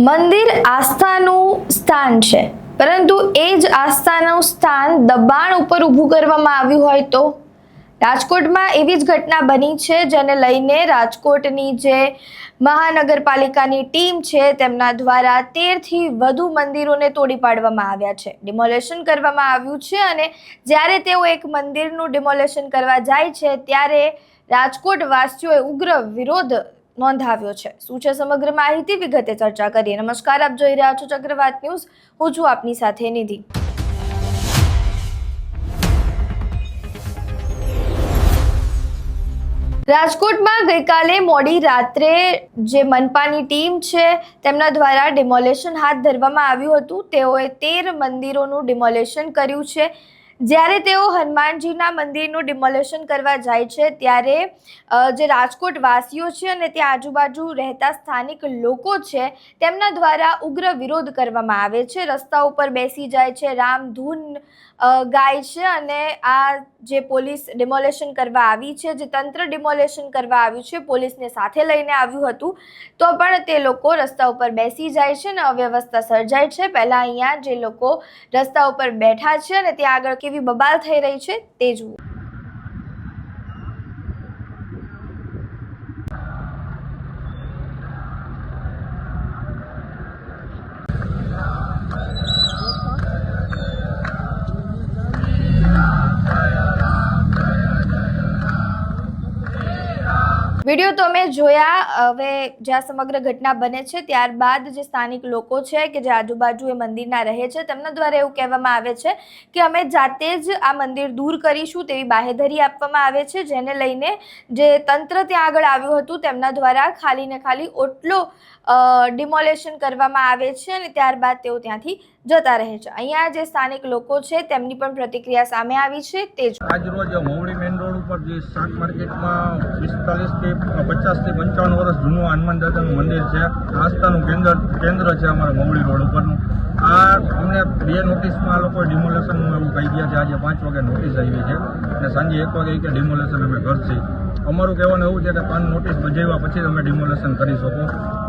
મંદિર આસ્થાનું સ્થાન છે, પરંતુ એ જ આસ્થાનું સ્થાન દબાણ ઉપર ઊભું કરવામાં આવ્યું હોય તો રાજકોટમાં એવી જ ઘટના બની છે, જેને લઈને રાજકોટની જે મહાનગરપાલિકાની ટીમ છે તેમના દ્વારા 13 થી વધુ મંદિરોને તોડી પાડવામાં આવ્યા છે, ડિમોલેશન કરવામાં આવ્યું છે। અને જ્યારે તેઓ એક મંદિરનું ડિમોલેશન કરવા જાય છે ત્યારે રાજકોટ વાસીઓએ ઉગ્ર વિરોધ નોંધાવ્યો છે। શું છે સમગ્ર માહિતી, વિગતે ચર્ચા કરીએ। નમસ્કાર, આપ જોઈ રહ્યા છો ચક્રવાત ન્યૂઝ, હું છું આપની સાથે નિધિ। રાજકોટમાં ગઈકાલે મોડી રાત્રે જે મનપાની ટીમ છે તેમના દ્વારા ડિમોલેશન હાથ ધરવામાં આવ્યું હતું। તેઓએ 13 મંદિરોનું ડિમોલેશન કર્યું છે। જ્યારે તેઓ હનુમાનજીના મંદિરનું ડિમોલેશન કરવા જાય છે ત્યારે જે રાજકોટ વાસીઓ છે અને ત્યાં આજુબાજુ રહેતા સ્થાનિક લોકો છે તેમના દ્વારા ઉગ્ર વિરોધ કરવામાં આવે છે, રસ્તા ઉપર બેસી જાય છે, રામધૂન ગાય છે અને આ જે પોલીસ ડિમોલેશન કરવા આવી છે, જે તંત્ર ડિમોલેશન કરવા આવ્યું છે, પોલીસને સાથે લઈને આવ્યું હતું, તો પણ તે લોકો રસ્તા ઉપર બેસી જાય છે અને અવ્યવસ્થા સર્જાય છે। પહેલા અહીંયા જે લોકો રસ્તા ઉપર બેઠા છે અને ત્યાં આગળ કેવી બબાલ થઈ રહી છે તે જુઓ। વિડીયો તમે જોયા। હવે જ્યાં સમગ્ર ઘટના બને છે ત્યારબાદ જે સ્થાનિક લોકો છે કે જે આજુબાજુ એ મંદિરના રહે છે તેમના દ્વારા એવું કહેવામાં આવે છે કે અમે જાતે જ આ મંદિર દૂર કરીશું તેવી બાહેધરી આપવામાં આવે છે, જેને લઈને જે તંત્ર ત્યાં આગળ આવ્યું હતું તેમના દ્વારા ખાલી ને ખાલી ઓટલો ડિમોલેશન કરવામાં આવે છે અને ત્યારબાદ તેઓ ત્યાંથી જતા રહે છે। અહીંયા જે સ્થાનિક લોકો છે તેમની પણ પ્રતિક્રિયા સામે આવી છે તે જ। આજ રોજ મવડી મેઇન રોડ ઉપર જે શાક માર્કેટમાં 45 થી 55 વર્ષ જૂનું હનુમાન દાદાનું મંદિર છે, આસ્થાનું કેન્દ્ર છે અમારા મવડી રોડ ઉપરનું। આ અમને 2 નોટિસમાં આ લોકો ડિમોલેશનનું એવું કહી ગયા છે। આજે 5 વાગે નોટિસ આવી છે અને સાંજે 1 વાગે કે ડિમોલેશન અમે કરશે। અમારું કહેવાનું એવું છે કે 5 નોટિસ બજાવ્યા પછી તમે ડિમોલેશન કરી શકો।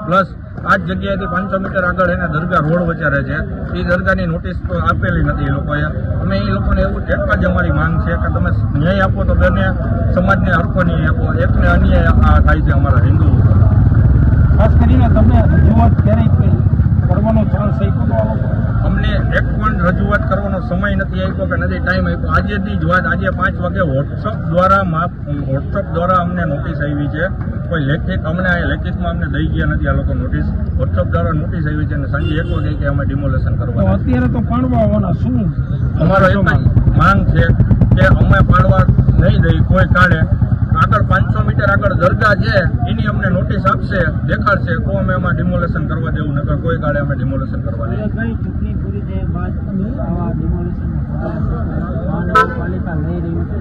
પ્લસ આ જ જગ્યાએથી 500 મીટર આગળ એને દરગાહ રોડ વચારે છે, એ દરગાહની નોટિસ તો આપેલી નથી એ લોકોએ। અમે એ લોકોને એવું એક જ અમારી માંગ છે કે તમે ન્યાય આપો તો બંને સમાજને હરખો ન્યાય આપો, એકને અન્યાય આ થાય છે અમારા હિન્દુ। ખાસ કરીને તમે રજૂઆત ક્યારેય કરવાનો ચાન્સ આપ્યો? અમને એક પણ રજૂઆત કરવાનો સમય નથી આપ્યો કે નથી ટાઈમ આપ્યો। આજેની જ વાત, આજે 5 વાગે વોટ્સઅપ દ્વારા અમને નોટિસ આવી છે, કોઈ લેખિત અમને લેખિતમાં અમને દઈ ગયા નથી આ લોકો નોટિસ, વોટ્સઅપ દ્વારા નોટિસ આવી છે અને સાંજે 1 વાગે કે અમે ડિમોલેશન કરવા। અત્યારે તો પાડવા આવવાના શું? અમારો એક જ માંગ છે કે અમે પાડવા નહીં દઈ કોઈ કાળે। આગળ 500 મીટર આગળ દરગાહ છે એની અમને નોટિસ આપશે, દેખાડશે તો અમે એમાં ડિમોલેશન કરવા દેવું, નકર કોઈ કાળે અમે ડિમોલેશન કરવા દઈએ। ચૂંટણી પૂરી થયા બાદ આવા મહાનગરપાલિકા લઈ રહ્યું છે?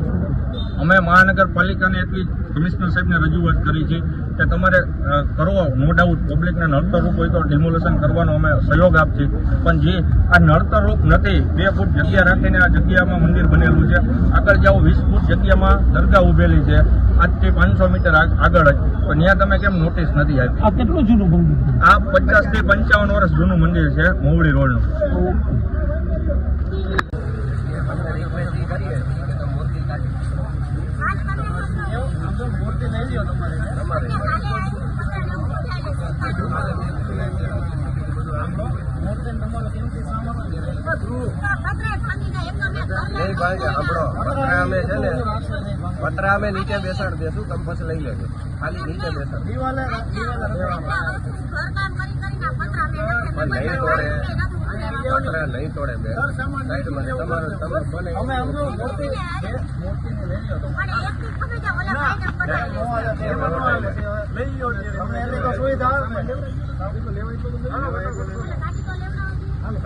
અમે મહાનગરપાલિકાને એટલી કમિશનર સાહેબને રજૂઆત કરી છે કે તમારે કરવો, નો ડાઉટ પબ્લિકને નડતરરૂપ હોય તો ડિમોલેશન કરવાનો અમે સહયોગ આપીએ, પણ જે આ નડતરરૂપ નથી, 2 ફૂટ જગ્યા રાખીને આ જગ્યામાં મંદિર બનેલું છે, આગળ જાઓ 20 ફૂટ જગ્યામાં દરગાહ ઉભેલી છે, આજથી 500 મીટર આગળ જ, તો ત્યાં તમે કેમ નોટિસ નથી આપી? આ કેટલું જૂનું મંદિર? આ 50 થી 55 વર્ષ જૂનું મંદિર છે મવડી રોડનું। પતરા અમે નીચે બેસાડ દેશું, તમે પછી લઈ લેજો, ખાલી નીચે બેસાડ નહીં તોડે, પતરા નહીં તોડે બેન, સાઈડમાં તમારું બને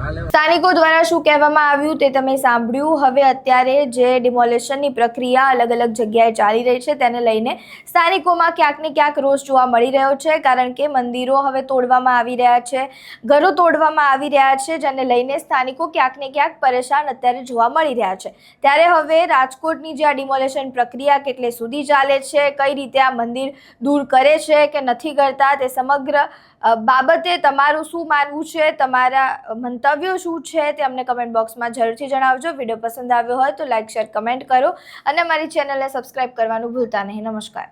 સ્થાનિકો દ્વારા શું કહેવામાં આવ્યું તે તમે સાંભળ્યું. હવે અત્યારે જે ડિમોલેશનની પ્રક્રિયા અલગ અલગ જગ્યાએ ચાલી રહી છે તેને લઈને સ્થાનિકોમાં ક્યાંક ને ક્યાંક રોષ જોવા મળી રહ્યો છે, કારણ કે મંદિરો હવે તોડવામાં આવી રહ્યા છે, ઘરો તોડવામાં આવી રહ્યા છે, જેને લઈને સ્થાનિકો ક્યાંક ને ક્યાંક પરેશાન અત્યારે જોવા મળી રહ્યા છે. ત્યારે હવે રાજકોટની જે આ ડિમોલેશન પ્રક્રિયા કેટલે સુધી ચાલે છે, કઈ રીતે આ મંદિર દૂર કરે છે કે નથી કરતા, તે સમગ્ર બાબતે તમારું શું માનવું છે, તમારા મંતવ્યો શું છે તે અમને કમેન્ટ બોક્સમાં જરૂરથી જણાવજો. વિડીયો પસંદ આવ્યો હોય તો લાઇક, શેર, કમેન્ટ કરો અને અમારી ચેનલને સબસ્ક્રાઇબ કરવાનું ભૂલતા નહીં. નમસ્કાર.